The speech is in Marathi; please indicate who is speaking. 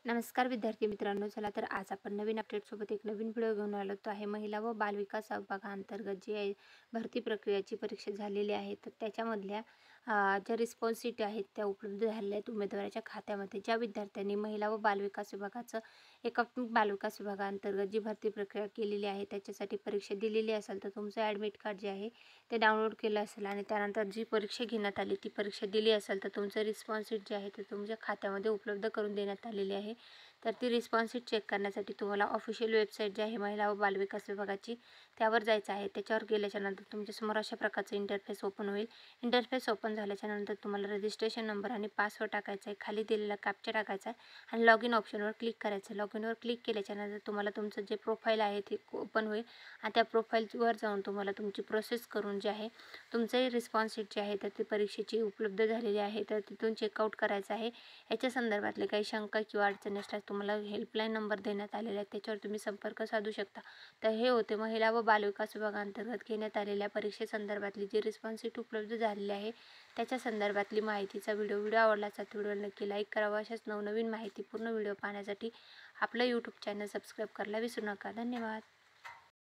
Speaker 1: नमस्कार विद्यार्थी मित्रांनो, चला तर आज आपण नवीन अपडेट सोबत एक नवीन व्हिडिओ घेऊन आलो. तो आहे महिला व बालविकास विभागाअंतर्गत जी आहे भरती प्रक्रियेची परीक्षा झालेली आहे. तर त्याच्यामधल्या ज्या रिस्पॉन्सिबिलिटी आहेत त्या उपलब्ध झालेल्या आहेत उमेदवाराच्या खात्यामध्ये. ज्या विद्यार्थ्यांनी महिला व बालविकास विभागाचं एकात्मिक बालविकास विभागाअंतर्गत जी भरती प्रक्रिया केलेली आहे त्याच्यासाठी परीक्षा दिलेली असेल, तर तुमचं ॲडमिट कार्ड जे आहे ते डाउनलोड केलं असेल आणि त्यानंतर जी परीक्षा घेण्यात आली ती परीक्षा दिली असेल, तर तुमचं रिस्पॉन्स जे आहे ते तुमच्या खात्यामध्ये उपलब्ध करून देण्यात आलेली आहे. तर ती रिस्पॉन्स चेक करण्यासाठी तुम्हाला ऑफिशियल वेबसाईट जी आहे महिला व बालविकास विभागाची त्यावर जायचं आहे. त्याच्यावर गेल्याच्यानंतर तुमच्यासमोर अशा प्रकारचं इंटरफेस ओपन होईल. इंटरफेस ओपन झाल्याच्यानंतर तुम्हाला रजिस्ट्रेशन नंबर आणि पासवर्ड टाकायचा आहे. खाली दिलेला कॅप्चा टाकायचा आहे आणि लॉग इन ऑप्शनवर क्लिक करायचं आहे. लॉग इनवर क्लिक केल्याच्यानंतर तुम्हाला तुमचं जे प्रोफाईल आहे ते ओपन होईल आणि त्या प्रोफाईलवर जाऊन तुम्हाला तुमची प्रोसेस करून जे आहे तुमचंही रिस्पॉन्स शीट जे आहे तर ती परीक्षेची उपलब्ध झालेली आहे, तर तिथून चेकआउट करायचं आहे. याच्या संदर्भातले काही शंका किंवा अडचणी असल्यास तुम्हाला हेल्पलाईन नंबर देण्यात आलेला आहे, त्याच्यावर तुम्ही संपर्क साधू शकता. तर हे होते महिला व बालविकास विभागाअंतर्गत घेण्यात आलेल्या परीक्षेसंदर्भातली जी रिस्पॉन्स शीट उपलब्ध झालेली आहे त्याच्या संदर्भातली माहितीचा व्हिडिओ आवडला असेल तर व्हिडिओला नक्की लाईक करावा. अशाच नवनवीन माहितीपूर्ण व्हिडिओ पाहण्यासाठी आपलं यूट्यूब चॅनल सबस्क्राईब करायला विसरू नका. धन्यवाद.